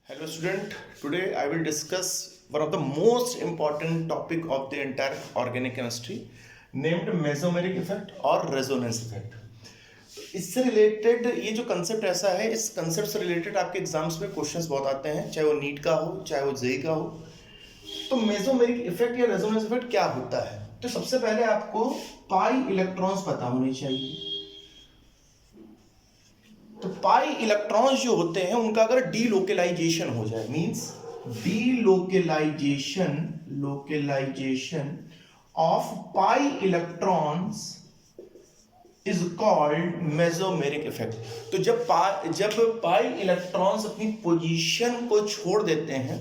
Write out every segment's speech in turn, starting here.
Hello student, today I will discuss one of the most important topic of the entire organic chemistry named mesomeric effect और resonance effect. इससे related ये जो concept ऐसा है, इस concept से related आपके एग्जाम्स में क्वेश्चंस बहुत आते हैं, चाहे वो नीट का हो चाहे वो जेई का हो. तो मेसोमेरिक इफेक्ट या रेजोनेंस इफेक्ट क्या होता है? तो सबसे पहले आपको पाई इलेक्ट्रॉन्स पता होने चाहिए. तो पाई इलेक्ट्रॉन्स जो होते हैं उनका अगर डीलोकेलाइजेशन हो जाए, means localisation of pi electrons is called mesomeric effect. तो जब पाई इलेक्ट्रॉन्स अपनी पोजीशन को छोड़ देते हैं,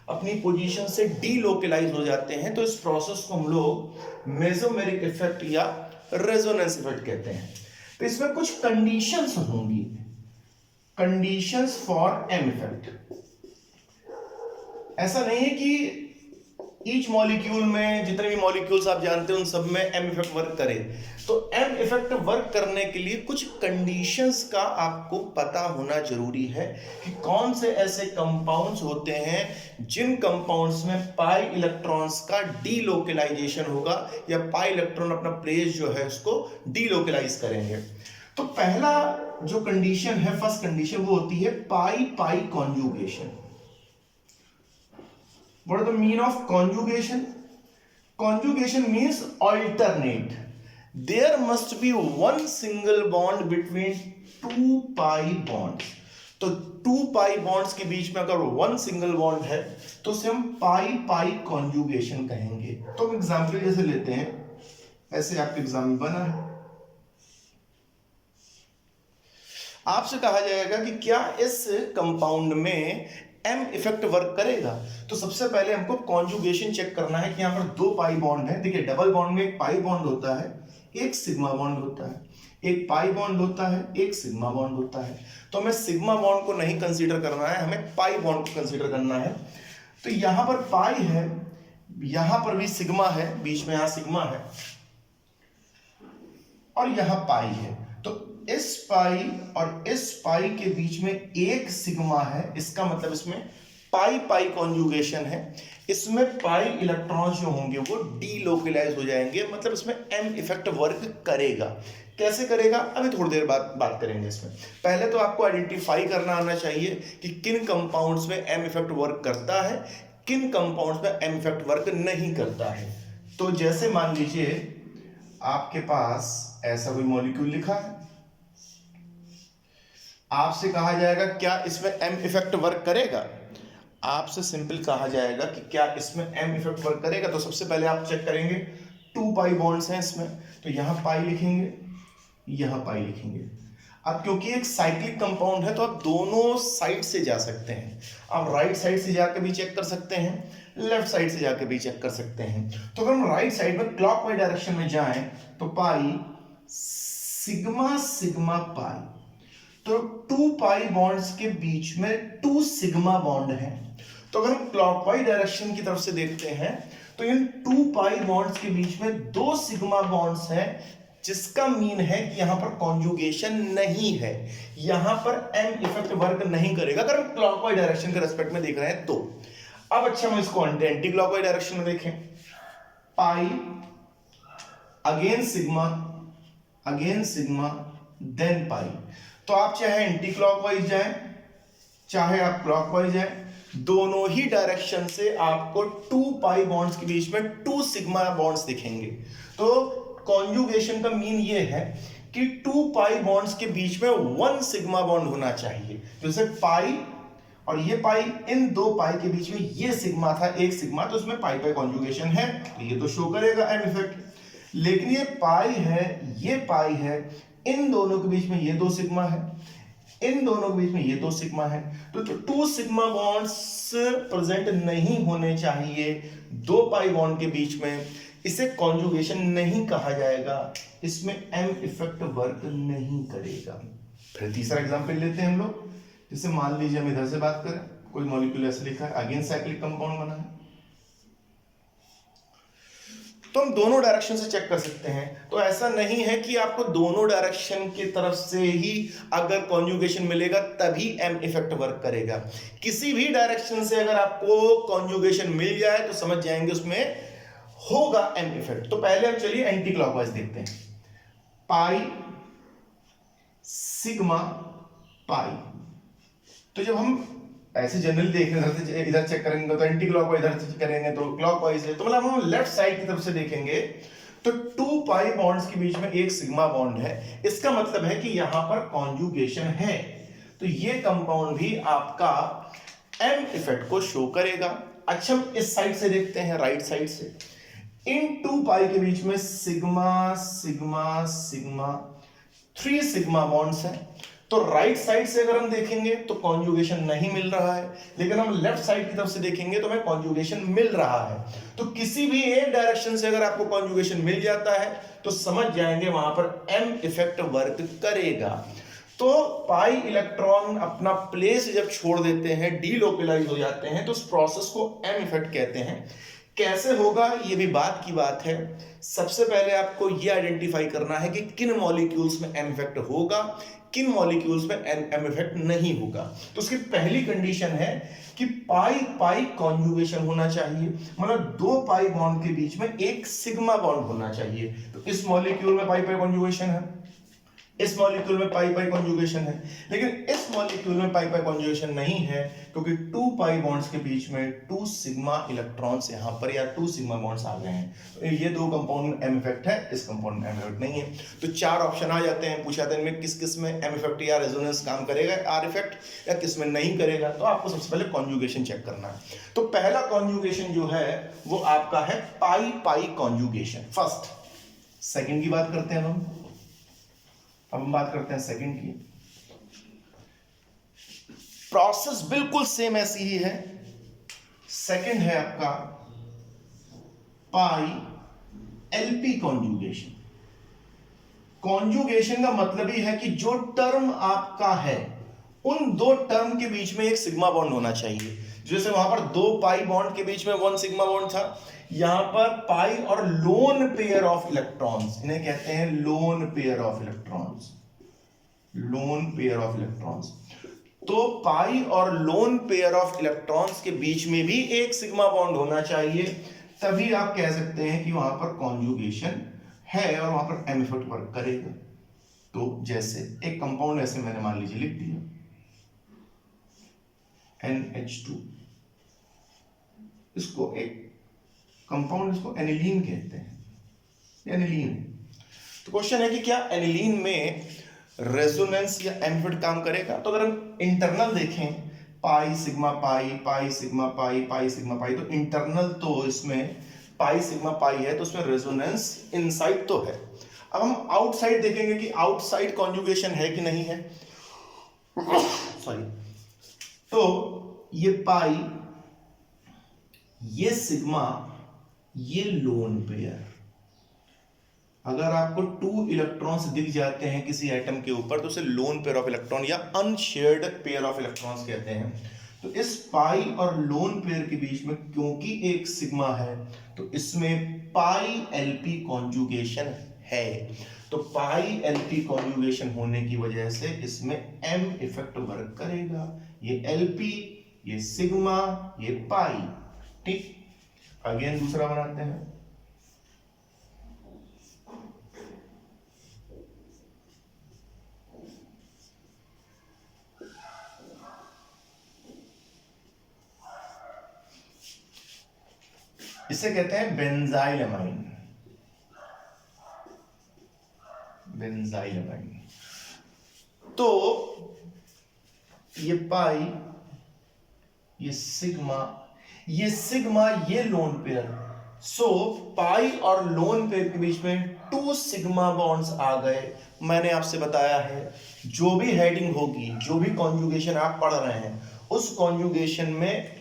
अपनी पोजीशन से डीलोकेलाइज हो जाते हैं, तो इस प्रोसेस को हम लोग मेसोमेरिक इफेक्ट या रेजोनेंस इफेक्ट कहते हैं. तो इसमें कुछ कंडीशंस होंगी, कंडीशंस फॉर एम इफेक्ट. ऐसा नहीं है कि ईच मॉलिक्यूल में जितने भी मॉलिक्यूल्स आप जानते हैं उन सब में एम इफेक्ट वर्क करे. तो एम इफेक्ट वर्क करने के लिए कुछ कंडीशंस का आपको पता होना जरूरी है कि कौन से ऐसे कंपाउंड्स होते हैं जिन कंपाउंड्स में पाई इलेक्ट्रॉन्स का डीलोकेलाइजेशन होगा या पाई इलेक्ट्रॉन अपना प्लेस जो है उसको डीलोकेलाइज करेंगे. तो पहला जो कंडीशन है, फर्स्ट कंडीशन, वो होती है पाई पाई conjugation. What is the mean of conjugation? Conjugation means alternate. There must be one single bond between two pi bonds. तो टू पाई बॉन्ड्स के बीच में अगर वन सिंगल बॉन्ड है तो उसे हम पाई पाई कॉन्जुगेशन कहेंगे. तो हम एग्जाम्पल जैसे लेते हैं, ऐसे आपके एग्जाम में बना है, आपसे कहा जाएगा कि क्या इस कंपाउंड में एम इफेक्ट वर्क करेगा. तो सबसे पहले हमको कॉन्जुगेशन चेक करना है कि यहां पर दो पाई बॉन्ड है. देखिए, डबल बॉन्ड में एक पाई बॉन्ड होता है, एक सिग्मा बॉन्ड होता है, एक पाई बॉन्ड होता है, एक सिग्मा बॉन्ड होता है. तो हमें सिग्मा बॉन्ड को नहीं कंसीडर करना है, हमें पाई बॉन्ड को कंसीडर करना है. तो यहां पर पाई है, यहां पर भी सिग्मा है, बीच में यहां सिग्मा है और यहां पाई है. तो इस पाई और इस पाई के बीच में एक सिग्मा है, इसका मतलब इसमें पाई पाई कॉन्जुगेशन है. इसमें पाई इलेक्ट्रॉन्स जो होंगे वो डीलोकेलाइज हो जाएंगे, मतलब इसमें एम इफेक्ट वर्क करेगा. कैसे करेगा अभी थोड़ी देर बाद बात करेंगे. इसमें पहले तो आपको आइडेंटिफाई करना आना चाहिए कि किन कंपाउंड्स में एम इफेक्ट वर्क करता है, किन कंपाउंड्स में एम इफेक्ट वर्क नहीं करता है. तो जैसे मान लीजिए आपके पास ऐसा कोई मॉलिक्यूल लिखा है, आपसे कहा जाएगा क्या इसमें एम इफेक्ट वर्क करेगा. आपसे सिंपल कहा जाएगा कि क्या इसमें एम इफेक्ट वर्क करेगा. तो सबसे पहले आप चेक करेंगे, टू पाई बॉन्ड्स हैं इसमें, तो यहां पाई लिखेंगे, यहां पाई लिखेंगे. अब क्योंकि एक साइक्लिक कंपाउंड है तो आप दोनों साइड से जा सकते हैं. आप राइट साइड से जाकर भी चेक कर सकते हैं, लेफ्ट साइड से जाकर भी चेक कर सकते हैं. तो अगर हम राइट साइड में क्लॉकवाइज डायरेक्शन में जाएं तो पाई सिग्मा सिग्मा पाई. तो टू पाई बॉन्ड्स के बीच में टू सिग्मा बॉन्ड है. तो अगर हम क्लॉकवाइज डायरेक्शन की तरफ से देखते हैं तो इन टू पाई बॉन्ड्स के बीच में दो सिग्मा बॉन्ड्स हैं, जिसका मीन है कि यहां पर कॉन्जुगेशन नहीं है, यहां पर एम इफेक्ट वर्क नहीं करेगा अगर हम क्लॉकवाइज डायरेक्शन के रेस्पेक्ट में देख रहे हैं तो. अब अच्छा हम इसको एंटी क्लॉकवाइज डायरेक्शन में देखें, पाई अगेन सिग्मा देन पाई. तो आप चाहे एंटी क्लॉकवाइज जाएं चाहे आप क्लॉकवाइज जाएं, दोनों ही डायरेक्शन से आपको टू पाई बॉन्ड्स के बीच में टू सिग्मा बॉन्ड्स दिखेंगे. तो कॉन्जुगेशन का मीन ये है कि टू पाई बॉन्ड्स के बीच में वन सिग्मा बॉन्ड होना चाहिए. जैसे पाई और ये पाई, इन दो पाई के बीच में ये सिग्मा था, एक सिग्मा, तो उसमें पाई पाई कॉन्जुगेशन है, तो ये तो शो करेगा एम इफेक्ट. लेकिन ये पाई है, ये पाई है, इन दोनों के बीच में ये दो सिग्मा है, इन दोनों के बीच में ये दो सिग्मा है, तो टू सिग्मा बॉन्ड्स प्रेजेंट नहीं होने चाहिए दो पाई बॉन्ड के बीच में. इसे कॉन्जुगेशन नहीं कहा जाएगा, इसमें एम इफेक्ट वर्क नहीं करेगा. फिर तीसरा एग्जांपल लेते हैं हम लोग. जैसे मान लीजिए हम इधर से बात करें, कोई मॉलिक्यूल ऐसे लिखा है, अगेन साइक्लिक कंपाउंड बना है. तो हम दोनों डायरेक्शन से चेक कर सकते हैं। तो ऐसा नहीं है कि आपको दोनों डायरेक्शन की तरफ से ही अगर कॉन्जुगेशन मिलेगा तभी एम इफेक्ट वर्क करेगा। किसी भी डायरेक्शन से अगर आपको कॉन्जुगेशन मिल जाए तो समझ जाएंगे उसमें होगा एम इफेक्ट। तो पहले हम चलिए एंटी क्लॉकवाइज देखते हैं। पाई सिग्मा पाई, तो जब हम ऐसे जनरली देख रहे हैं इधर चेक करेंगे तो एंटी क्लॉकवाइज, इधर चेक करेंगे तो क्लॉकवाइज है, तो मतलब हम लेफ्ट साइड की तरफ से देखेंगे तो 2 पाई बॉन्ड्स के बीच में एक सिग्मा बॉन्ड है। इसका मतलब है कि यहां पर कॉन्जुगेशन है, तो ये कंपाउंड भी आपका एम इफेक्ट को शो करेगा। अच्छा हम इस साइड से देखते हैं, राइट साइड से। इन 2 पाई के बीच में sigma sigma sigma 3 sigma bonds हैं। तो राइट साइड से अगर हम देखेंगे तो कॉन्जुगेशन नहीं मिल रहा है, लेकिन हम लेफ्ट साइड की तरफ से देखेंगे तो हमें कॉन्जुगेशन मिल रहा है। तो किसी भी एक डायरेक्शन से अगर आपको कॉन्जुगेशन मिल जाता है तो समझ जाएंगे वहां पर एम इफेक्ट वर्क करेगा। तो पाई इलेक्ट्रॉन अपना प्लेस जब छोड़ देते हैं, डीलोकलाइज हो जाते हैं, तो उस प्रोसेस को एम इफेक्ट कहते हैं। कैसे होगा ये भी बात की बात है। सबसे पहले आपको ये आइडेंटिफाई करना है कि किन मॉलिक्यूल्स में एम इफेक्ट होगा, किन मॉलिक्यूल्स में एम इफेक्ट नहीं होगा। तो उसकी पहली कंडीशन है कि पाई पाई कॉन्जुगेशन होना चाहिए, मतलब 2 पाई बॉन्ड के बीच में एक सिग्मा बॉन्ड होना चाहिए। तो इस मॉलिक्यूल में पाई पाई कॉन्जुगेशन है, इस मॉलिक्यूल में पाई पाई कॉन्जुगेशन है, लेकिन इस मॉलिक्यूल में पाई पाई कॉन्जुगेशन नहीं है क्योंकि 2 पाई बॉन्ड्स के बीच में 2 सिग्मा इलेक्ट्रॉन्स यहां पर या 2 सिग्मा बॉन्ड्स आ गए हैं। तो ये 2 कंपाउंड में एम इफेक्ट है, इस कंपाउंड में एम इफेक्ट नहीं है। तो 4 ऑप्शन आ जाते हैं, पूछा जाता है इनमें किस किस में एम इफेक्ट या रेजोनेंस काम करेगा, आर इफेक्ट, या किस में नहीं करेगा। तो आपको सबसे पहले कॉन्जुगेशन चेक करना है। तो पहला कॉन्जुगेशन जो है वो आपका है पाई पाई कॉन्जुगेशन, फर्स्ट। सेकेंड की बात करते हैं हम, अब हम बात करते हैं सेकंड की। प्रोसेस बिल्कुल सेम ऐसी ही है। सेकंड है आपका पाई एलपी कॉन्जुगेशन। कॉन्जुगेशन का मतलब ही है कि जो टर्म आपका है उन 2 टर्म के बीच में एक सिग्मा बॉन्ड होना चाहिए। जैसे वहां पर 2 पाई बॉन्ड के बीच में 1 सिग्मा बॉन्ड था, यहां पर पाई और लोन पेयर ऑफ इलेक्ट्रॉन्स, इन्हें कहते हैं lone pair of electrons, lone pair of electrons. तो पाई और लोन पेयर ऑफ इलेक्ट्रॉन्स के बीच में भी एक सिग्मा बॉन्ड होना चाहिए, तभी आप कह सकते हैं कि वहां पर कॉन्जुगेशन है और वहां पर एम इफेक्ट वर्क करेगा। तो जैसे एक कंपाउंड ऐसे मैंने मान लीजिए लिख दिया NH2, इसको एक कंपाउंड, इसको एनिलीन कहते हैं, एनिलीन। तो क्वेश्चन है कि क्या एनिलीन में रेजोनेंस या एम इफेक्ट काम करेगा। तो अगर हम इंटरनल देखें, pi sigma pi, pi sigma pi, pi sigma pi, तो इंटरनल तो इसमें पाई सिग्मा पाई है, तो उसमें रेजोनेंस इनसाइड तो है। अब हम आउटसाइड देखेंगे कि आउटसाइड कॉन्जुगेशन है कि नहीं है। सॉरी, तो ये पाई, ये सिग्मा, ये लोन पेयर, अगर आपको 2 इलेक्ट्रॉन्स दिख जाते हैं किसी एटम के ऊपर तो उसे लोन पेयर ऑफ इलेक्ट्रॉन या अनशेयर्ड पेयर ऑफ इलेक्ट्रॉन्स कहते हैं। तो इस पाई और लोन पेयर के बीच में क्योंकि एक सिग्मा है तो इसमें पाई एलपी कॉन्जुगेशन है। तो पाई एलपी कॉन्जुगेशन होने की वजह से इसमें एम इफेक्ट वर्क करेगा। ये एलपी, ये सिग्मा, ये पाई। ठीक, अगेन दूसरा बनाते हैं। इसे कहते हैं बेंजाइलमाइन, बेंजाइलमाइन। तो ये पाई, ये सिग्मा, ये सिग्मा, ये लोन पेयर। सो पाई और लोन पेयर के बीच में 2 सिग्मा बॉन्ड्स आ गए। मैंने आपसे बताया है जो भी हेडिंग होगी, जो भी कॉन्जुगेशन आप पढ़ रहे हैं, उस कॉन्जुगेशन में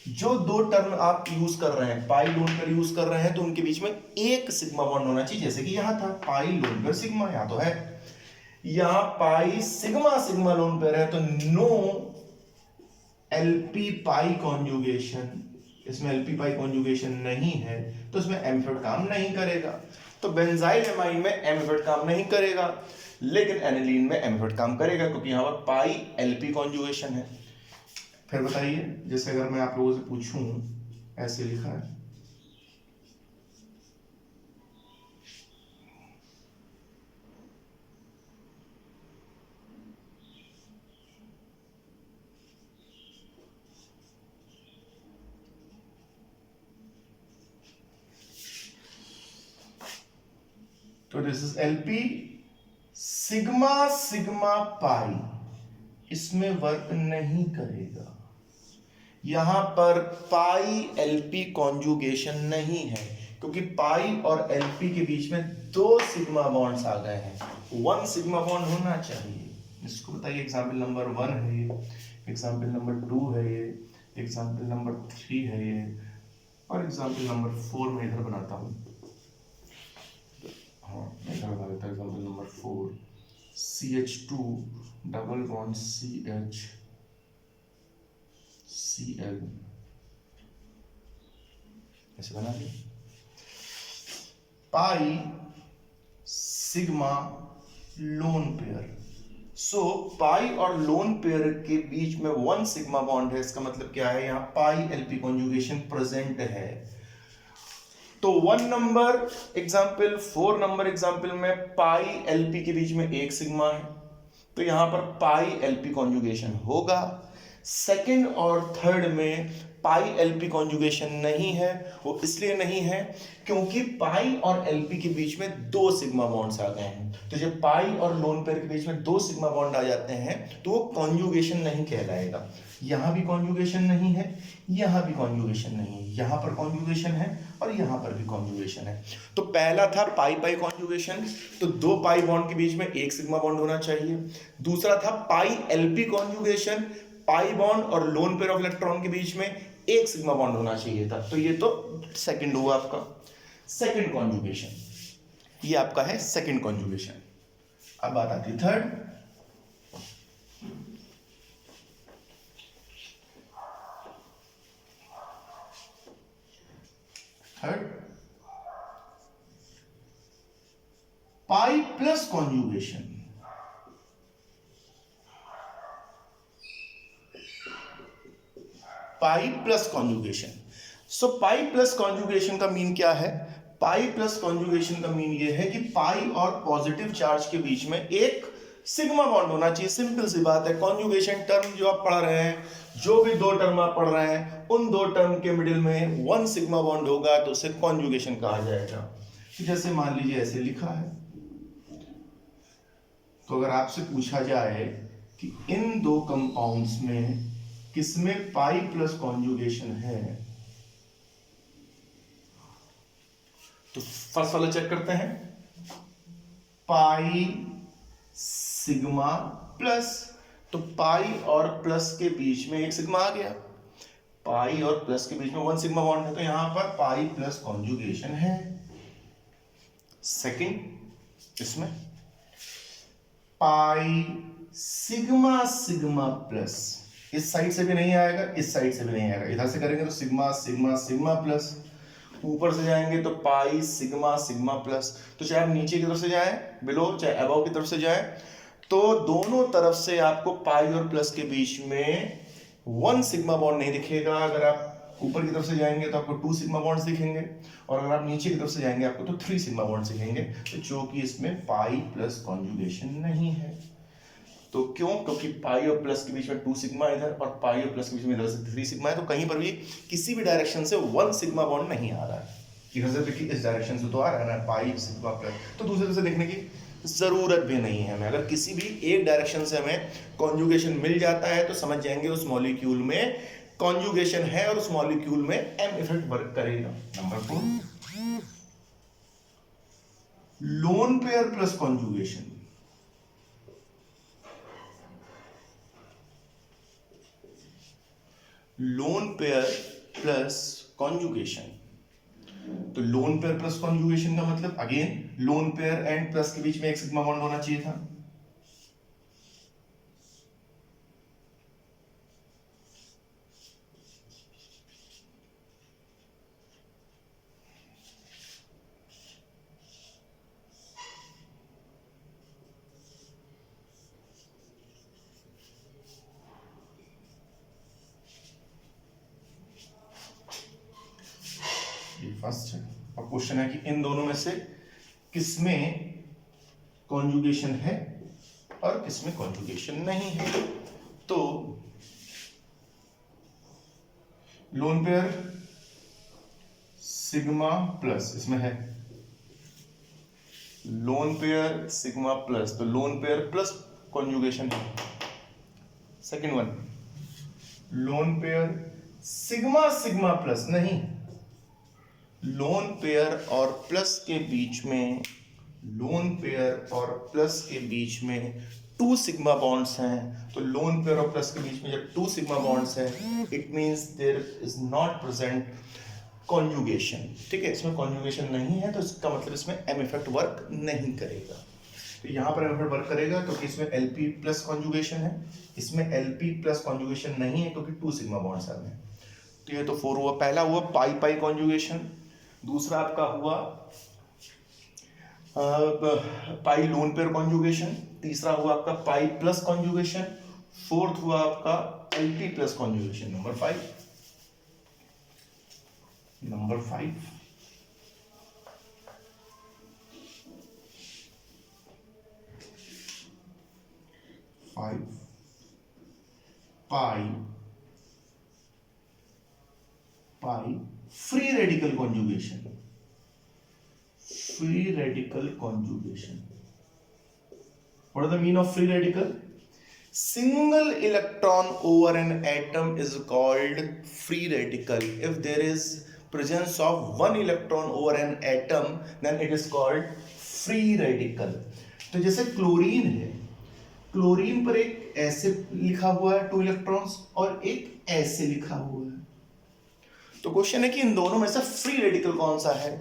जो 2 टर्म आप यूज कर रहे हैं, पाई लोन पेयर यूज कर रहे हैं, तो उनके बीच में एक सिग्मा बॉन्ड होना चाहिए। जैसे कि यहां था पाई लोन पेयर सिग्मा, यहां तो है। यहां pi sigma sigma lone pair है तो नो एलपी पाई कॉन्जुगेशन, इसमें एल्पी पाई कॉन्जुगेशन नहीं है तो इसमें एम इफेक्ट काम नहीं करेगा। तो बेंजाइल एमाइन में एम इफेक्ट काम नहीं करेगा, लेकिन एनिलीन में एम इफेक्ट काम करेगा क्योंकि यहाँ पर पाई एलपी कॉन्जुगेशन है। फिर बताइए, जैसे अगर मैं आप लोगों से पूछूं, ऐसे लिखा है तो this is LP sigma sigma pi, इसमें वर्क नहीं करेगा। यहां पर पाई एलपी कॉन्जुगेशन नहीं है क्योंकि पाई और एलपी के बीच में 2 सिग्मा बॉन्ड्स आ गए हैं, 1 सिग्मा बॉन्ड होना चाहिए। इसको बताइए, एग्जाम्पल नंबर 1 है ये, एग्जाम्पल नंबर 2 है ये, एग्जाम्पल नंबर 3 है ये, और एग्जाम्पल नंबर 4 में इधर बनाता हूं। हाँ, इधर बना देता हूं example number 4, CH2 double bond CH Cl, ऐसे बना दिया। पाई सिग्मा लोन पेयर, सो पाई और लोन पेयर के बीच में 1 सिग्मा बॉन्ड है। इसका मतलब क्या है, यहाँ पाई एलपी कॉन्जुगेशन प्रेजेंट है। तो 1 नंबर एग्जाम्पल, 4 नंबर एग्जाम्पल में पाई एलपी के बीच में 1 सिग्मा है, तो यहां पर पाई एलपी कॉन्जुगेशन होगा। सेकंड और थर्ड में पाई एलपी कॉन्जुगेशन नहीं है। वो इसलिए नहीं है क्योंकि पाई और एलपी के बीच में 2 सिग्मा बॉन्ड्स आ गए हैं। तो जब पाई और लोन पेयर के बीच में 2 सिग्मा बॉन्ड आ जाते हैं तो वो कॉन्जुगेशन नहीं कहलाएगा। यहां भी कॉन्जुगेशन नहीं है, यहां भी कॉन्जुगेशन नहीं है, यहां पर कॉन्जुगेशन है और यहां पर भी कॉन्जुगेशन है। तो पहला था पाई पाई कॉन्जुगेशन, तो 2 पाई बॉन्ड के बीच में 1 सिग्मा बॉन्ड होना चाहिए। दूसरा था पाई एलपी कॉन्जुगेशन, पाई बॉन्ड और लोन पेयर ऑफ इलेक्ट्रॉन के बीच में 1 सिग्मा बॉन्ड होना चाहिए था। तो ये तो सेकंड हुआ आपका, सेकंड कॉन्जुगेशन, ये आपका है सेकंड कॉन्जुगेशन। अब बात आती है third. Pi plus conjugation, pi plus conjugation. So pi plus conjugation का मीन क्या है? पाई प्लस कॉन्जुगेशन का मीन ये है कि पाई और पॉजिटिव चार्ज के बीच में एक सिग्मा बॉन्ड होना चाहिए। सिंपल सी बात है। कॉन्जुगेशन टर्म जो आप पढ़ रहे हैं, जो भी 2 टर्म आप पढ़ रहे हैं, उन 2 टर्म के मिडिल में 1 सिग्मा बॉन्ड होगा तो उसे कॉन्जुगेशन कहा जाएगा। जैसे मान लीजिए ऐसे लिखा है, तो अगर आपसे पूछा जाए कि इन 2 कंपाउंड्स में किसमें पाई प्लस कॉन्जुगेशन है, तो फर्स्ट वाला चेक करते हैं, पाई सिग्मा प्लस, तो पाई और प्लस के बीच में 1 सिग्मा आ गया, पाई और प्लस के बीच में 1 सिग्मा बॉन्ड है, तो यहां पर पाई प्लस कॉन्जुगेशन है। सेकंड, इसमें पाई सिग्मा सिग्मा प्लस, इस साइड से भी नहीं आएगा, इस साइड से भी नहीं आएगा। इधर से करेंगे तो सिग्मा सिग्मा सिग्मा प्लस, ऊपर से जाएंगे तो पाई सिग्मा सिग्मा प्लस। तो चाहे आप नीचे की तरफ से जाएं बिलो, चाहे अबव की तरफ से जाएं, तो दोनों तरफ से आपको पाई और प्लस के बीच में 1 सिग्मा बॉन्ड नहीं दिखेगा। अगर आप ऊपर की तरफ से जाएंगे तो आपको 2 सिग्मा बॉन्ड्स दिखेंगे, और अगर आप नीचे की तरफ से जाएंगे आपको तो 3 सिग्मा बॉन्ड्स दिखेंगे। तो चूंकि इसमें पाई प्लस कॉन्जुगेशन नहीं है, तो क्यों? क्योंकि पाई और प्लस के बीच में 2 सिग्मा इधर और पाई और प्लस के बीच में इधर से 3 सिग्मा है, तो कहीं पर भी किसी भी डायरेक्शन से 1 सिग्मा बॉन्ड नहीं आ रहा है। इधर से देखिए, इस डायरेक्शन से तो आ रहा है ना, पाई सिग्मा प्लस, तो दूसरे तरफ से देखने की जरूरत भी नहीं है हमें। अगर किसी भी एक डायरेक्शन से हमें कॉन्जुगेशन मिल जाता है तो समझ जाएंगे उस मॉलिक्यूल में कॉन्जुगेशन है और उस मॉलिक्यूल में एम इफेक्ट वर्क करेगा। Number 4, loan pair plus conjugation. Loan pair plus conjugation, तो लोन पेयर प्लस कॉन्जुगेशन का मतलब again lone pair and plus के बीच में 1 सिग्मा बॉन्ड होना चाहिए था। फर्स्ट है। अब क्वेश्चन है कि इन दोनों में से किसमें कॉन्जुगेशन है और किसमें कॉन्जुगेशन नहीं है। तो लोन पेयर सिग्मा प्लस इसमें है, लोन पेयर सिग्मा प्लस, तो लोन पेयर प्लस कॉन्जुगेशन है। Second one loan pair sigma sigma plus, नहीं, लोन पेयर और प्लस के बीच में, लोन पेयर और प्लस के बीच में टू सिग्मा बॉन्ड्स हैं। तो लोन पेयर और प्लस के बीच में जब टू सिग्मा बॉन्ड्स हैं, it means there is not present conjugation. ठीक है, इसमें कॉन्जुगेशन नहीं है, तो इसका मतलब इसमें एम इफेक्ट वर्क नहीं करेगा। तो यहाँ पर एम इफेक्ट वर्क करेगा क्योंकि इसमें एलपी प्लस कॉन्जुगेशन है, इसमें एलपी प्लस कॉन्जुगेशन नहीं है क्योंकि टू सिग्मा बॉन्ड्स हैं। तो ये तो 4 हुआ। पहला हुआ पाई पाई कॉन्जुगेशन, दूसरा आपका हुआ पाई लोन पेयर कॉन्जुगेशन, तीसरा हुआ आपका पाई प्लस कॉन्जुगेशन, फोर्थ हुआ आपका LP plus conjugation. Number 5 pi pi free radical conjugation, free radical conjugation. What is the meaning of free radical? Single electron over an atom is called free radical. If there is presence of one electron over an atom, then it is called free radical. तो जैसे chlorine है, chlorine पर एक ऐसे लिखा हुआ है 2 electrons और एक ऐसे लिखा हुआ है। तो क्वेश्चन है कि इन दोनों में से फ्री रेडिकल कौन सा है।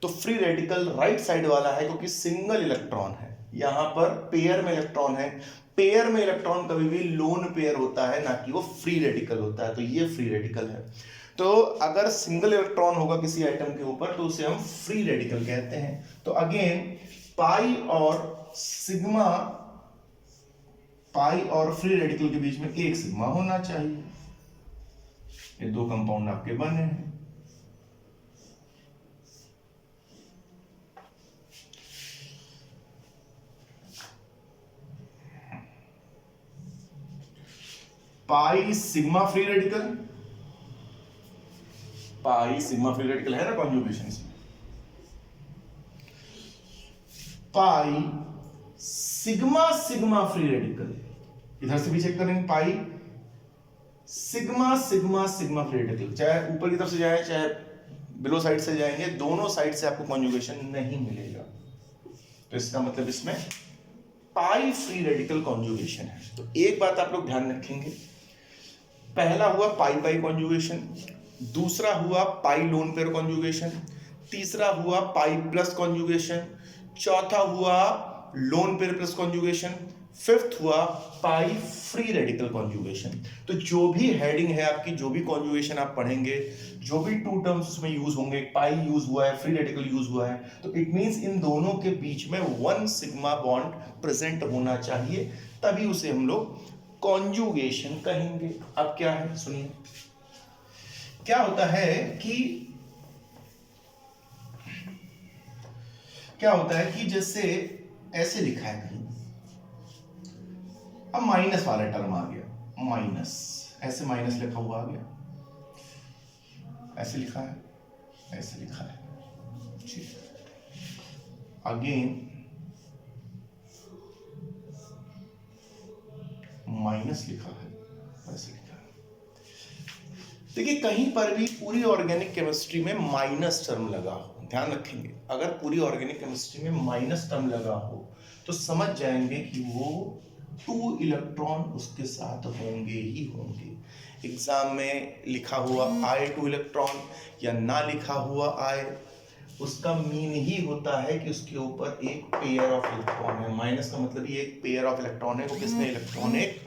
तो फ्री रेडिकल राइट साइड वाला है क्योंकि सिंगल इलेक्ट्रॉन है, यहां पर पेयर में इलेक्ट्रॉन है। पेयर में इलेक्ट्रॉन कभी भी लोन पेयर होता है, ना कि वो फ्री रेडिकल होता है। तो ये फ्री रेडिकल है। तो अगर सिंगल इलेक्ट्रॉन होगा किसी आइटम के ऊपर तो उसे हम फ्री रेडिकल कहते हैं। तो अगेन पाई और सिग्मा, पाई और फ्री रेडिकल के बीच में एक सिग्मा होना चाहिए। ये 2 कंपाउंड आपके बने हैं। Pi sigma free radical, pi sigma free radical है ना कॉन्जुगेशन में। Pi sigma sigma free radical, इधर से भी चेक करेंगे, pi sigma sigma sigma free radical, चाहे ऊपर की तरफ से जाए चाहे बिलो साइड से जाएंगे, दोनों साइड से आपको कॉन्जुगेशन नहीं मिलेगा। तो इसका मतलब इसमें पाई फ्री रेडिकल कॉन्जुगेशन है। तो एक बात आप लोग ध्यान रखेंगे, पहला हुआ पाई पाई कॉन्जुगेशन, दूसरा हुआ पाई लोन पेयर कॉन्जुगेशन, तीसरा हुआ पाई प्लस कॉन्जुगेशन, चौथा हुआ loan pair plus conjugation, fifth हुआ पाई फ्री रेडिकल कॉन्जुगेशन। तो जो भी हेडिंग है आपकी, जो भी कॉन्जुगेशन आप पढ़ेंगे, जो भी 2 टर्म्स उसमें यूज होंगे, पाई यूज हुआ है, फ्री रेडिकल यूज हुआ है, तो इट मींस इन दोनों के बीच में 1 सिग्मा बॉन्ड प्रेजेंट होना चाहिए, तभी उसे हम लोग कॉन्जुगेशन कहेंगे। अब क्या है सुनिए, क्या होता है कि जैसे ऐसे लिखा है कहीं, अब माइनस वाला टर्म आ गया, माइनस, ऐसे माइनस लिखा हुआ आ गया, ऐसे लिखा है, ऐसे लिखा है, ठीक, अगेन माइनस लिखा है, ऐसे लिखा है। देखिए कहीं पर भी पूरी ऑर्गेनिक केमिस्ट्री में माइनस टर्म लगा हो, ध्यान रखेंगे, अगर पूरी ऑर्गेनिक केमिस्ट्री में माइनस टर्म लगा हो तो समझ जाएंगे कि वो 2 इलेक्ट्रॉन उसके साथ होंगे ही होंगे। एग्जाम में लिखा हुआ आए 2 इलेक्ट्रॉन या ना लिखा हुआ आए, उसका मीन ही होता है कि उसके ऊपर एक पेयर ऑफ इलेक्ट्रॉन है। माइनस का मतलब ये एक पेयर ऑफ इलेक्ट्रॉन है, वो किसने इलेक्ट्रॉन एक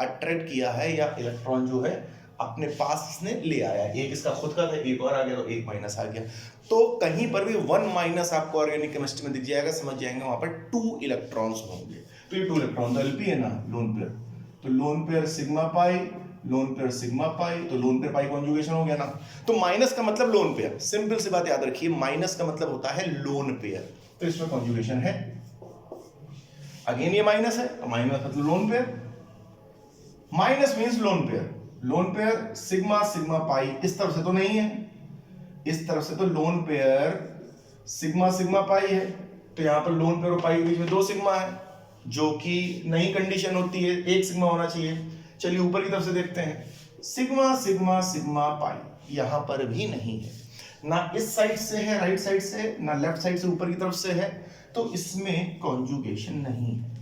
अट्रैक्ट किया है या इलेक्ट्रॉन जो है अपने पास इसने ले आया। एक इसका खुद का था, एक और आ गया, तो एक माइनस आ गया। तो कहीं पर भी 1 माइनस आपको ऑर्गेनिक केमिस्ट्री में दिख जाएगा, समझ जाएंगे वहां पर 2 इलेक्ट्रॉन्स होंगे। तो ये 2 इलेक्ट्रॉन तो एलपी है ना, लोन पेयर, तो lone pair sigma pi lone pair sigma पाई, तो लोन पेयर पाई कॉन्जुगेशन हो गया ना। तो माइनस का मतलब लोन पेयर, सिंपल सी बात याद रखिए, माइनस का मतलब होता है लोन पेयर, तो इसमें कॉन्जुगेशन है। अगेन ये माइनस है तो माइनस मतलब lone pair, minus means lone pair, loan pair sigma sigma pi, इस तरफ से तो नहीं है, इस तरफ से तो lone pair sigma sigma pi है, तो यहां पर लोन पेयर और पाई के बीच में 2 सिग्मा है, जो कि नई कंडीशन होती है, 1 सिग्मा होना चाहिए। चलिए ऊपर की तरफ से देखते हैं, सिग्मा सिग्मा सिग्मा पाई यहां पर भी नहीं है, ना इस साइड से है राइट साइड से, ना लेफ्ट साइड से ऊपर की तरफ से है, तो इसमें कॉन्जुगेशन नहीं है।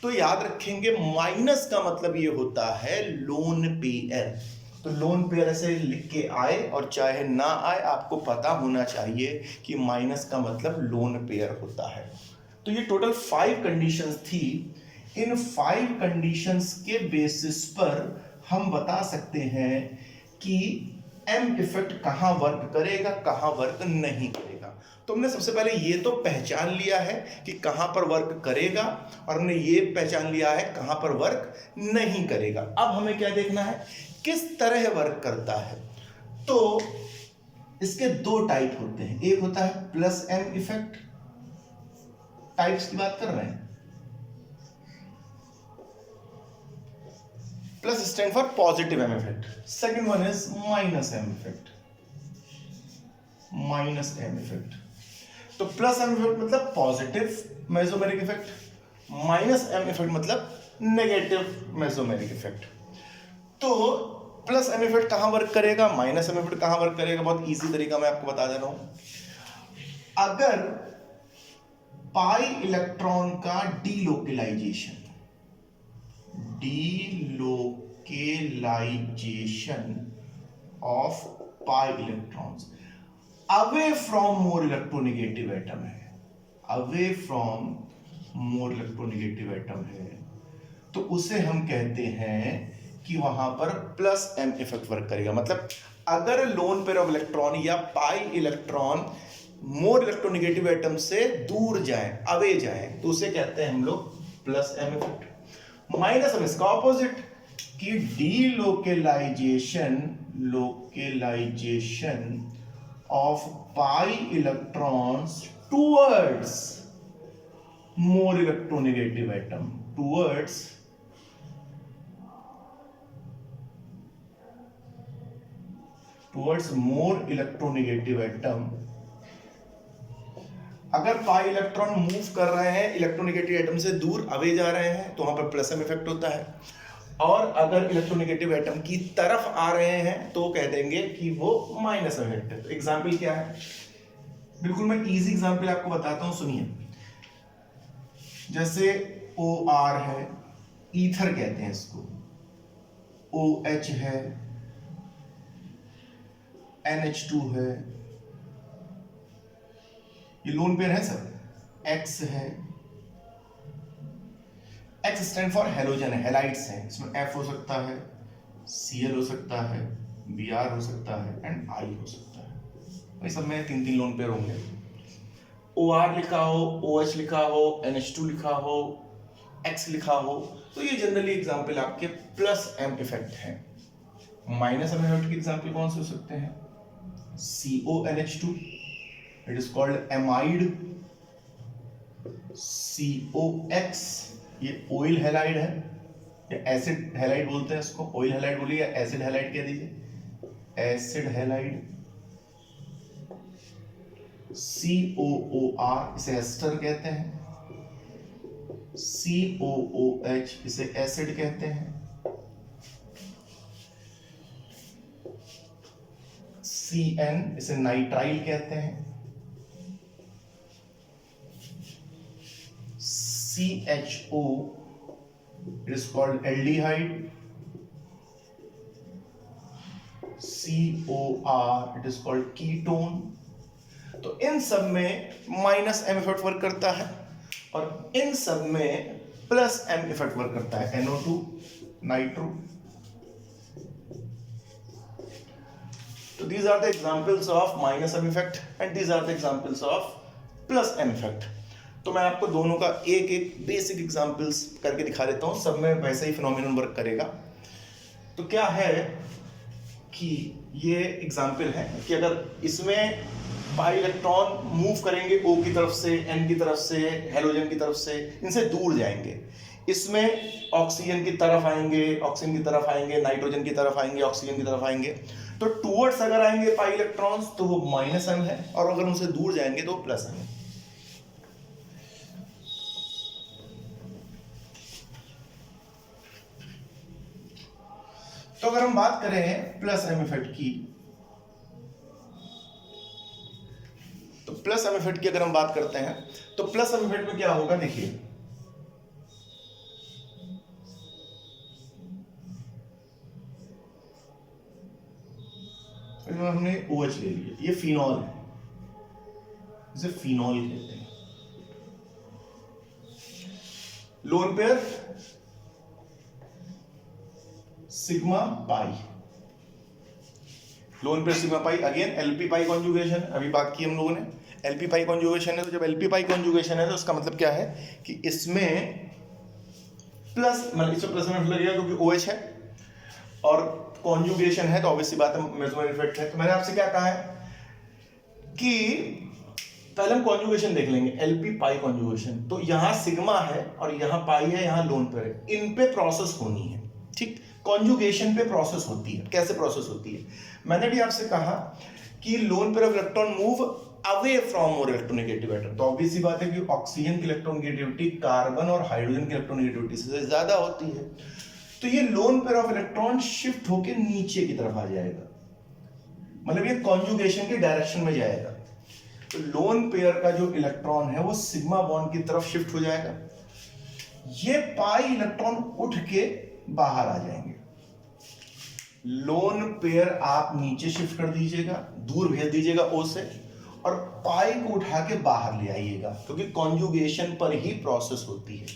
तो याद रखेंगे माइनस का मतलब ये होता है लोन पेयर, तो लोन पेयर ऐसे लिख के आए और चाहे ना आए, आपको पता होना चाहिए कि माइनस का मतलब लोन पेयर होता है। तो ये टोटल 5 कंडीशंस थी। इन 5 कंडीशंस के बेसिस पर हम बता सकते हैं कि एम इफेक्ट कहां वर्क करेगा, कहां वर्क नहीं करेगा। तो हमने सबसे पहले ये तो पहचान लिया है कि कहां पर वर्क करेगा, और हमने ये पहचान लिया है कहां पर वर्क नहीं करेगा। अब हमें क्या देखना है, किस तरह वर्क करता है। तो इसके 2 टाइप होते हैं, एक होता है प्लस एम इफेक्ट, टाइप्स की बात कर रहे हैं, plus stand for positive M effect, second one is minus M effect, minus M effect. तो प्लस एम इफेक्ट मतलब positive mesomeric effect, minus M effect मतलब नेगेटिव मेसोमेरिक इफेक्ट। तो plus M effect कहां वर्क करेगा, minus M effect कहां work करेगा, बहुत easy तरीका मैं आपको बता दे रहा हूं। अगर पाई इलेक्ट्रॉन का delocalisation of pi electrons away from more electronegative atom है, away from more electronegative atom है, तो उसे हम कहते हैं कि वहां पर प्लस एम इफेक्ट वर्क करेगा। मतलब अगर लोन पेयर ऑफ इलेक्ट्रॉन या पाई इलेक्ट्रॉन मोर इलेक्ट्रोनेगेटिव एटम से दूर जाए, अवे जाए, तो उसे कहते हैं हम लोग plus M effect. Minus M इसका ऑपोजिट, कि localisation of pi electrons towards more electronegative atom, towards more electronegative atom. अगर पाई इलेक्ट्रॉन मूव कर रहे हैं इलेक्ट्रोनेगेटिव एटम से दूर, अवे जा रहे हैं, तो वहां पर प्लस एम इफेक्ट होता है, और अगर इलेक्ट्रोनेगेटिव एटम की तरफ आ रहे हैं तो कह देंगे कि वो माइनस एम इफेक्ट है। तो एग्जाम्पल क्या है, बिल्कुल मैं इजी एग्जाम्पल आपको बताता हूं, सुनिए। जैसे OR है, ईथर कहते हैं इसको, OH है, NH2 है, ये लोन पेयर है सर, X है, X स्टैंड फॉर हेलोजन है, हेलाइड्स हैं, इसमें F हो सकता है, Cl हो सकता है, Br हो सकता है, एंड I हो सकता है। भाई सब में 3-3 लोन पेयर होंगे। OR लिखा हो, OH लिखा हो, NH2 लिखा हो, X लिखा हो, तो ये जनरली एग्जाम्पल आपके प्लस एम इफेक्ट है। माइनस एम इफेक्ट के एग्जाम्पल कौन से हो सकते हैं, CONH2, it is called amide, COX, ये ऑयल हैलाइड है, या एसिड हैलाइड बोलते हैं इसको, ऑयल हैलाइड बोलिए या एसिड हैलाइड कह दीजिए, एसिड हैलाइड, COOR इसे एस्टर कहते हैं, COOH इसे एसिड कहते हैं, CN इसे नाइट्राइल कहते हैं, CHO it is called aldehyde, COR it is called ketone। तो इन सब में माइनस एम इफेक्ट वर्क करता है, और इन सब में प्लस एम इफेक्ट वर्क करता है, NO2 नाइट्रो। तो these are the examples of minus M effect and these are the examples of plus M effect। तो मैं आपको दोनों का एक एक बेसिक एग्जांपल्स करके दिखा देता हूँ, सब में वैसा ही फिनोमिनन वर्क करेगा। तो क्या है कि ये एग्जाम्पल है कि अगर इसमें पाई इलेक्ट्रॉन मूव करेंगे O की तरफ से, N की तरफ से, हेलोजन की तरफ से, इनसे दूर जाएंगे, इसमें ऑक्सीजन की तरफ आएंगे, ऑक्सीजन की तरफ आएंगे, नाइट्रोजन की तरफ आएंगे, ऑक्सीजन की तरफ आएंगे, तो टूवर्ड्स अगर आएंगे पाई इलेक्ट्रॉन्स तो वो -m है, और अगर उनसे दूर जाएंगे तो +m है। तो अगर हम बात करें +m इफेक्ट की, तो +m इफेक्ट की अगर हम बात करते हैं तो +m इफेक्ट में क्या होगा, देखिए हमने OH ले लिया, ये फिनॉल है, इसे फिनॉल कहते हैं। Lone pair sigma pi, lone pair sigma pi, again LP pi conjugation, अभी बात की हम लोगों ने, एलपी पाई कॉन्जुगेशन है। तो जब एलपी पाई कॉन्जुगेशन है तो उसका मतलब क्या है कि इसमें प्लस, मतलब इसमें प्लस में लगेगा क्योंकि OH है और कॉन्जुगेशन है, तो ऑब्वियसली बात है मेसमर इफेक्ट है। तो मैंने आपसे क्या कहा है कि पहले हम कॉन्जुगेशन देख लेंगे, एलपी पाई कॉन्जुगेशन। तो यहां सिग्मा है और यहां पाई है, यहां लोन पेयर है, इन पे प्रोसेस होनी है, ठीक। कॉन्जुगेशन पे प्रोसेस होती है, कैसे प्रोसेस होती है, मैंने भी आपसे कहा कि lone pair of electron move away from more electronegative atom. तो ऑब्वियस सी बात है कि ऑक्सीजन की इलेक्ट्रोनेगेटिविटी कार्बन और हाइड्रोजन की इलेक्ट्रोनेगेटिविटी से ज्यादा होती है, तो ये lone pair of electron shift होकर नीचे की तरफ आ जाएगा, मतलब ये कॉन्जुगेशन की डायरेक्शन में जाएगा। तो लोन पेयर का जो इलेक्ट्रॉन है वो सिग्मा बॉन्ड की तरफ शिफ्ट हो जाएगा, ये पाई इलेक्ट्रॉन उठ के बाहर आ जाएंगे। लोन पेयर आप नीचे शिफ्ट कर दीजिएगा, दूर भेज दीजिएगा O से, और पाई को उठा के बाहर ले आइएगा, क्योंकि कॉन्जुगेशन पर ही प्रोसेस होती है।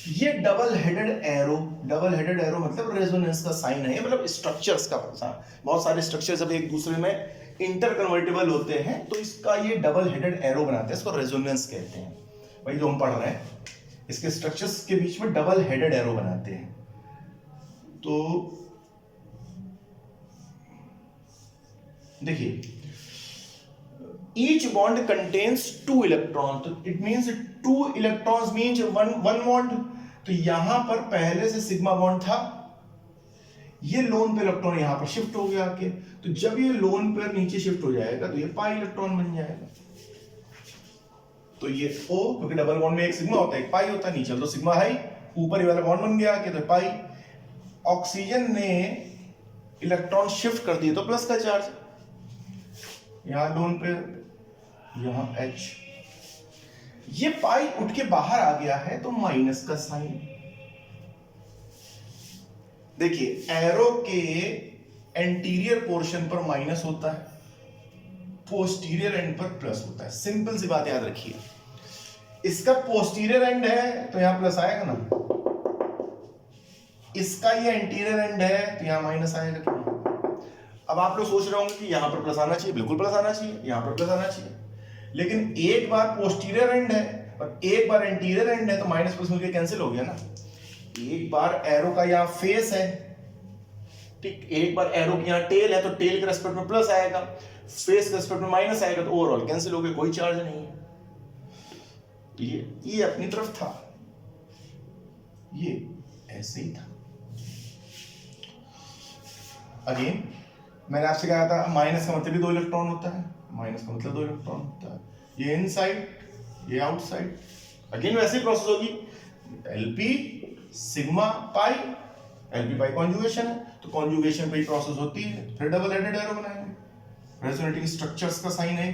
ये double headed arrow, double headed arrow मतलब रेजोनेंस का साइन है, मतलब स्ट्रक्चर्स का, बहुत सारे स्ट्रक्चर जब एक दूसरे में इंटर कन्वर्टेबल होते हैं तो इसका ये डबल हेडेड एरो बनाते हैं, इसको रेजोनेंस कहते हैं। भाई जो हम पढ़ रहे हैं इसके स्ट्रक्चर्स के बीच में डबल हेडेड एरो बनाते हैं। तो देखिए each bond contains 2 electrons, तो it means 2 electrons means one bond। तो यहां पर पहले से सिग्मा बॉन्ड था, ये लोन पेयर इलेक्ट्रॉन यहां पर शिफ्ट हो गया आके, तो जब ये लोन पेयर नीचे शिफ्ट हो जाएगा तो ये पाई इलेक्ट्रॉन बन जाएगा। तो ये O, क्योंकि डबल बॉन्ड में एक सिग्मा होता है एक पाई होता है, नीचे तो सिग्मा है, ऊपर वाला बॉन्ड बन गया कि तो पाई। ऑक्सीजन ने इलेक्ट्रॉन शिफ्ट कर दिए तो प्लस का चार्ज, यहां लोन पेयर, यहां H, ये पाई उठ के बाहर आ गया है तो माइनस का साइन। देखिए एरो के एंटीरियर पोर्शन पर माइनस होता है, पोस्टीरियर एंड पर प्लस होता है, सिंपल सी बात याद रखिए। इसका पोस्टीरियर एंड है तो यहां प्लस आएगा ना, इसका ये एंटीरियर एंड है तो यहां माइनस आएगा क्यों। अब आप लोग सोच रहे होंगे कि यहां पर प्लस आना चाहिए, बिल्कुल प्लस आना चाहिए, यहां पर प्लस आना चाहिए, लेकिन एक बार पोस्टीरियर एंड है और एक बार एंटीरियर एंड है तो माइनस प्लस मिलकर कैंसिल हो गया ना। एक बार एरो का यहां फेस है, ठीक, एक बार एरो की यहां टेल है तो टेल के रेस्पेक्ट में प्लस आएगा, फेस के रेस्पेक्ट में माइनस आएगा, तो ओवरऑल कैंसिल हो गया, कोई चार्ज नहीं है। तो ये अपनी तरफ था, ये ऐसे ही था। अगेन मैंने आपसे कहा था माइनस का मतलब भी 2 इलेक्ट्रॉन होता है, माइनस का मतलब 2 इलेक्ट्रॉन होता है, ये इनसाइड ये आउटसाइड। अगेन वैसे ही प्रोसेस होगी, LP sigma pi, LP pi conjugation है तो कॉन्जुगेशन पे ही प्रोसेस होती है, फिर डबल हेडेड एरो बनाएंगे, रेजोनेटिंग स्ट्रक्चर्स का साइन है।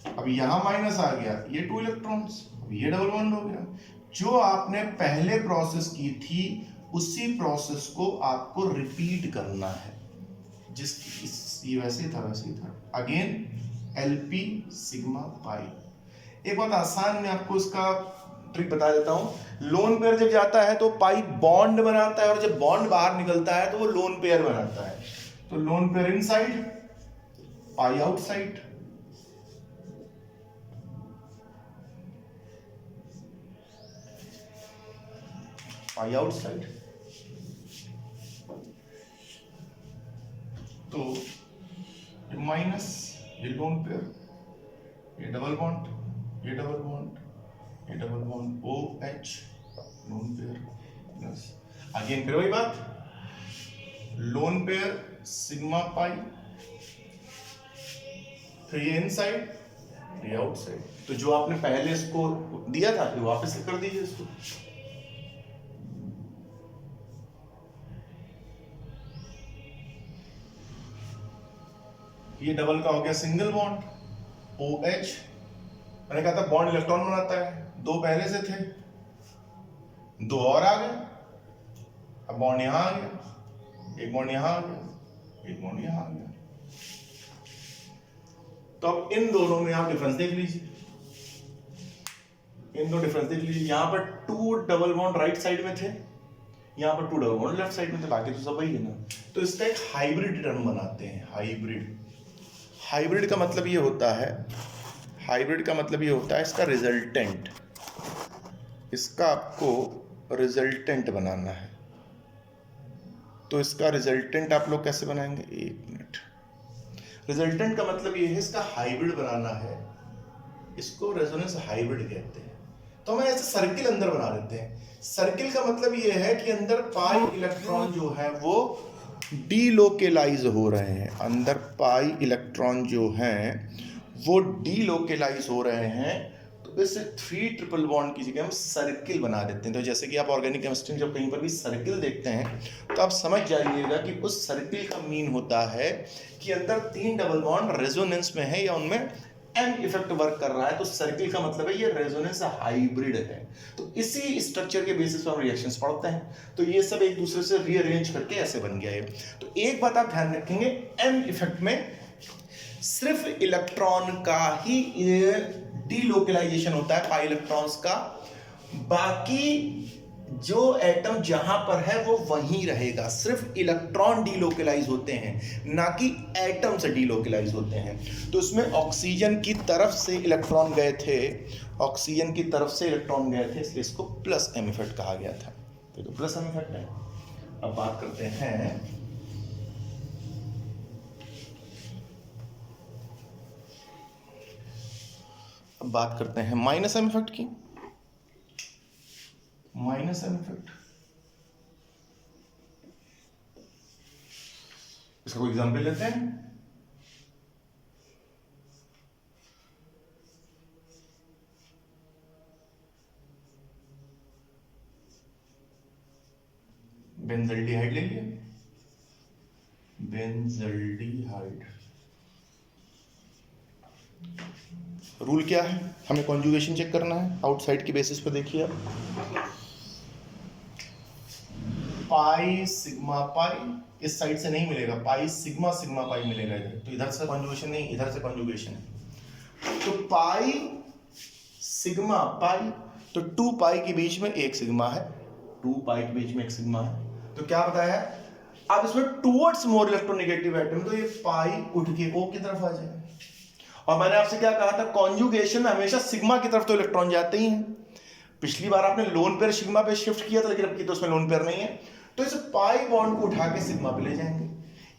अब यहां माइनस आ गया, ये 2 इलेक्ट्रॉन्स, ये डबल बॉन्ड हो गया। जो आपने पहले प्रोसेस की थी उसी प्रोसेस को आपको रिपीट करना है, ये वैसे ही था वैसे ही था। Again LP sigma pi. एक बात आसान मैं आपको इसका ट्रिक बता देता हूं, लोन पेयर जब जाता है तो पाई बॉन्ड बनाता है और जब बॉन्ड बाहर निकलता है तो वो लोन पेयर बनाता है। तो lone pair inside, pi outside. Pi outside, तो ये माइनस, ये लोन पेयर, ये डबल बॉन्ड, ये डबल बॉन्ड, ये double bond O H lone pair plus again फिर वही बात, लोन पेयर सिग्मा पाई, फिर ये इनसाइड, ये आउटसाइड। तो जो आपने पहले इसको दिया था ये वापस कर दीजिए इसको। ये डबल का हो गया सिंगल बॉन्ड ओ एच, मैंने कहा था बॉन्ड इलेक्ट्रॉन बनाता है, दो पहले से थे, दो और आ गए, अब बॉन्ड यहां आ गया, एक बॉन्ड यहां आ गया, एक बॉन्ड यहां आ गया। तो अब इन दोनों में आप डिफरेंस देख लीजिए, इन दो डिफरेंस देख लीजिए, यहां पर 2 डबल बॉन्ड राइट साइड में थे, यहां पर 2 डबल बॉन्ड लेफ्ट साइड में थे, बाकी तो सब वही है ना। तो इसका एक हाइब्रिड टर्म बनाते हैं, हाइब्रिड। हाइब्रिड का मतलब ये होता है, हाइब्रिड का मतलब ये होता है इसका रिजल्टेंट, इसका आपको रिजल्टेंट बनाना है। तो इसका रिजल्टेंट आप लोग कैसे बनाएंगे, एक मिनट। रिजल्टेंट का मतलब ये है इसका हाइब्रिड बनाना है, इसको रेजोनेंस हाइब्रिड कहते हैं। तो हम ऐसे सर्किल अंदर बना लेते हैं। सर्किल का मतलब ये है कि अंदर पाई इलेक्ट्रॉन जो है वो डीलोकेलाइज हो रहे हैं, अंदर पाई इलेक्ट्रॉन जो हैं वो डीलोकेलाइज हो रहे हैं। तो इस 3 ट्रिपल बॉन्ड की जगह हम सर्किल बना देते हैं। तो जैसे कि आप ऑर्गेनिक केमिस्ट्री में जब कहीं पर भी सर्किल देखते हैं तो आप समझ जाइएगा कि उस सर्किल का मीन होता है कि अंदर 3 डबल बॉन्ड रेजोनेंस में है या उनमें एम इफेक्ट वर्क कर रहा है। तो सर्किल का मतलब है ये रेजोनेंस हाइब्रिड है। तो इसी स्ट्रक्चर के बेसिस पर हम रिएक्शंस पढ़ते हैं। तो ये सब एक दूसरे से रीअरेंज करके ऐसे बन गया है। तो एक बात आप ध्यान रखेंगे, एम इफेक्ट में सिर्फ इलेक्ट्रॉन का ही डीलोकलाइजेशन होता है, पाई इलेक्ट्रॉन्स का, बाकी जो एटम जहां पर है वो वहीं रहेगा। सिर्फ इलेक्ट्रॉन डीलोकलाइज होते हैं, ना कि एटम से डीलोकलाइज होते हैं। तो इसमें ऑक्सीजन की तरफ से इलेक्ट्रॉन गए थे, ऑक्सीजन की तरफ से इलेक्ट्रॉन गए थे, इसलिए इसको प्लस एम इफेक्ट कहा गया था। तो प्लस एम इफेक्ट है। अब बात करते हैं माइनस एम इफेक्ट की। माइनस एम इफेक्ट, इसका कोई एग्जांपल लेते हैं। बेंजल्डिहाइड ले लिया, बेंजल्डिहाइड। रूल क्या है, हमें कॉन्जुगेशन चेक करना है, आउटसाइड की बेसिस पर देखिए आप, पाई सिग्मा पाई इस साइड से नहीं मिलेगा, पाई सिग्मा सिग्मा पाई मिलेगा इधर। तो इधर से कॉन्जुगेशन नहीं, इधर से कॉन्जुगेशन है। तो पाई सिग्मा पाई, तो 2 पाई के बीच में एक सिग्मा है, 2 पाई के बीच में एक सिग्मा है। तो क्या बताया, अब इसमें टुवर्ड्स मोर इलेक्ट्रोनेगेटिव एटम, तो ये पाई उठ के ओ की तरफ आ जाएगा। और मैंने आपसे क्या कहा था, कॉन्जुगेशन में हमेशा सिग्मा की तरफ तो इलेक्ट्रॉन जाते ही हैं। पिछली बार आपने लोन पेयर सिग्मा पे शिफ्ट किया था, लेकिन अब की तो उसमें लोन पेयर नहीं है। तो इस पाई बॉन्ड को उठा के सिग्मा पे ले जाएंगे।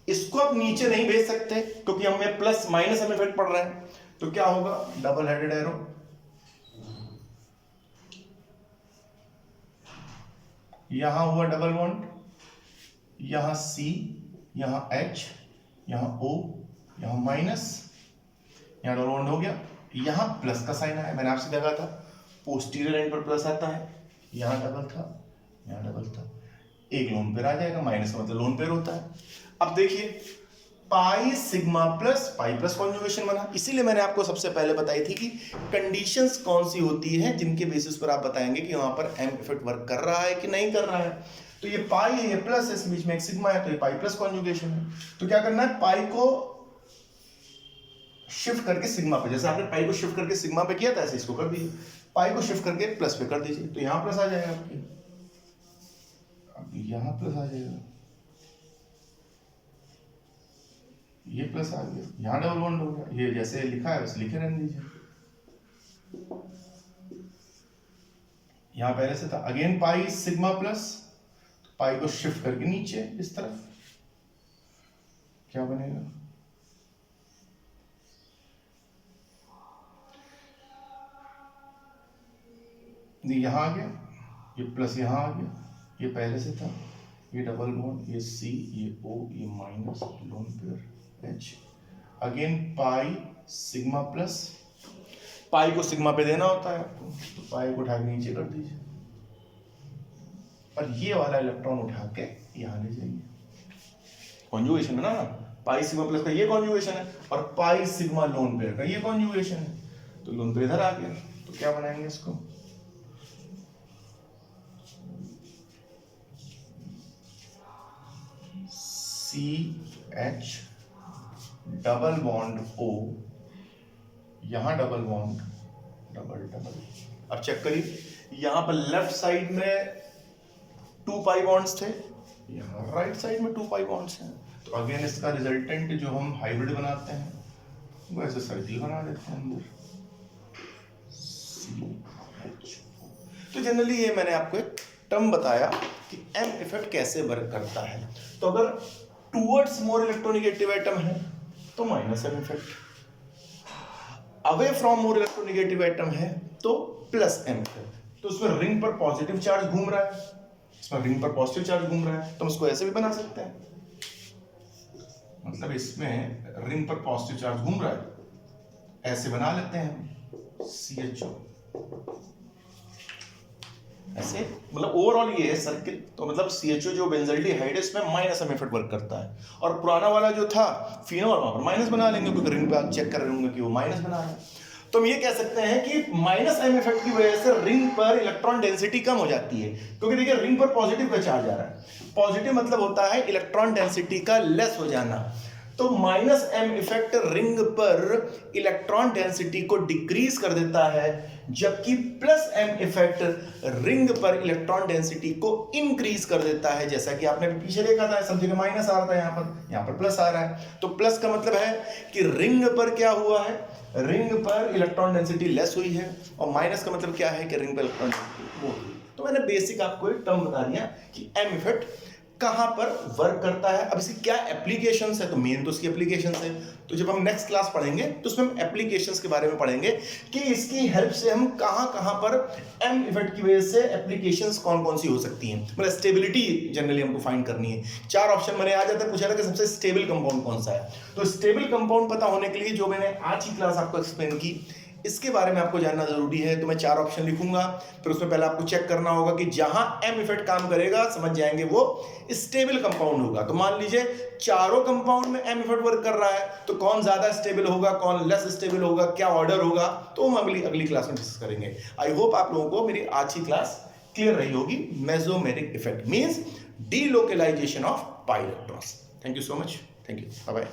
इसको आप नीचे नहीं भेज सकते क्योंकि हमें प्लस माइनस हम इफेक्ट पड़ रहा है। तो क्या होगा, डबल हेडेड एरो, यहां हुआ डबल बॉन्ड, यहां C, यहां H, यहां O, यहां माइनस, यहां डबल बॉन्ड हो गया, यहां प्लस का साइन आया। मैंने आपसे देखा था पोस्टीरियर एंड पर प्लस आता है, यहां डबल था, यहां डबल था, एक लोन पेयर आ जाएगा, माइनस का मतलब लोन पेयर होता है। अब देखिए पाई सिग्मा प्लस पाई प्लस कॉन्जुगेशन बना। इसीलिए मैंने आपको सबसे पहले बताई थी कि कंडीशंस कौन सी होती हैं जिनके बेसिस पर आप बताएंगे कि वहां पर एम इफेक्ट वर्क कर रहा है कि नहीं कर रहा है। तो ये पाई है, ये प्लस है, इस बीच में एक सिग्मा है, तो ये पाई प्लस कॉन्जुगेशन है। तो क्या करना है, पाई को शिफ्ट करके सिग्मा पे, जैसे आपने पाई को शिफ्ट करके सिग्मा पे किया था ऐसे इसको कर दीजिए, पाई को शिफ्ट करके प्लस पे कर दीजिए। तो यहां प्लस आ जाएगा आपके, अब यहां प्लस आ जाएगा, ये प्लस आ गया, यहां डबल बॉन्ड हो गया। ये जैसे लिखा है वैसे लिखे रहने दीजिए। यहां पहले से था, again pi sigma plus, pi को शिफ्ट करके नीचे इस तरफ, क्या बनेगा, यहां आ गया, ये प्लस यहां आ गया, ये पहले से था, ये डबल बॉन्ड, ये सी, ये ओ, ये minus lone pair H, again pi sigma plus, pi को सिग्मा पे देना होता है आपको, तो पाई को उठा के नीचे कर दीजिए और ये वाला इलेक्ट्रॉन उठा के यहां ले जाइए, कॉन्जुगेशन है ना, पाई सिग्मा प्लस का ये कॉन्जुगेशन है और पाई सिग्मा लोन पेयर का ये कॉन्जुगेशन है, तो लोन पेयर इधर आ गया, तो क्या बनाएंगे इसको, C H double bond O, यहां डबल बॉन्ड डबल डबल। अब चेक करिए, यहां पर लेफ्ट साइड में 2 पाई बॉन्ड्स थे, यहां राइट साइड में 2 पाई बॉन्ड्स हैं, तो अगेन इसका रिजल्टेंट जो हम हाइब्रिड बनाते हैं वो ऐसे सर्किल बना देते हैं अंदर, CH। तो जनरली ये मैंने आपको एक टर्म बताया कि एम इफेक्ट कैसे वर्क करता है। तो अगर टूवर्ड्स मोर इलेक्ट्रोनेगेटिव एटम है तो minus M effect, away from more electronegative atom है तो प्लस एम इफेक्ट। तो उसमें रिंग पर पॉजिटिव चार्ज घूम रहा है, इसमें रिंग पर पॉजिटिव चार्ज घूम रहा है, तो हम उसको ऐसे भी बना सकते हैं, मतलब इसमें रिंग पर पॉजिटिव चार्ज घूम रहा है, ऐसे बना लेते हैं CHO ऐसे, मतलब ओवरऑल ये है सर्किल। तो मतलब CHO जो बेंजल्डिहाइड है इसमें माइनस एम इफेक्ट वर्क करता है, और पुराना वाला जो था फिनोल वहां पर माइनस बना लेंगे, क्योंकि रिंग पे आप चेक कर रहे होंगे कि वो माइनस बना रहा है। तो हम ये कह सकते हैं कि माइनस एम इफेक्ट की वजह से रिंग पर इलेक्ट्रॉन डेंसिटी कम हो जाती है, क्योंकि देखिए रिंग पर पॉजिटिव का चार्ज आ रहा है, पॉजिटिव मतलब होता है इलेक्ट्रॉन डेंसिटी का लेस हो जाना, तो माइनस एम इफेक्ट रिंग पर इलेक्ट्रॉन डेंसिटी को डिक्रीज कर देता है, जबकि प्लस एम इफेक्ट रिंग पर इलेक्ट्रॉन डेंसिटी को इंक्रीज कर देता है। जैसा कि आपने पीछे देखा था, सब जगह माइनस आ रहा था, यहाँ पर प्लस आ रहा है। तो प्लस का मतलब है कि रिंग पर क्या हुआ है, रिंग पर इलेक्ट्रॉन डेंसिटी लेस हुई है, और माइनस का मतलब क्या है कि रिंग पर इलेक्ट्रॉन डेंसिटी वो हुई। तो मैंने बेसिक आपको एक टर्म बता दिया कि एम इफेक्ट कहां पर वर्क करता है। अब इसकी क्या एप्लीकेशंस है, तो मेन तो इसकी एप्लीकेशंस है, तो जब हम नेक्स्ट क्लास पढ़ेंगे तो उसमें हम एप्लीकेशंस के बारे में पढ़ेंगे कि इसकी हेल्प से हम कहां पर एम इफेक्ट की वजह से एप्लीकेशंस कौन कौन सी हो सकती हैं। मतलब स्टेबिलिटी जनरली हमको फाइंड करनी है, 4 ऑप्शन मैंने आ जाता है, पूछा था कि सबसे स्टेबल कंपाउंड कौन सा है। तो स्टेबल कंपाउंड पता होने के लिए जो मैंने आज की क्लास आपको एक्सप्लेन की, इसके बारे में आपको जानना जरूरी है। तो मैं 4 ऑप्शन लिखूंगा, फिर उसमें पहले आपको चेक करना होगा कि जहां एम इफेक्ट काम करेगा समझ जाएंगे वो स्टेबल कंपाउंड होगा। तो मान लीजिए चारों कंपाउंड में एम इफेक्ट वर्क कर रहा है, तो कौन ज्यादा स्टेबल होगा, कौन लेस स्टेबल होगा, क्या ऑर्डर होगा, तो हम अगली क्लास में डिस्कस करेंगे। आई होप आप लोगों को मेरी आज की क्लास क्लियर रही होगी। Mesomeric effect means delocalisation of pi electrons. Thank you so much, thank you, bye bye.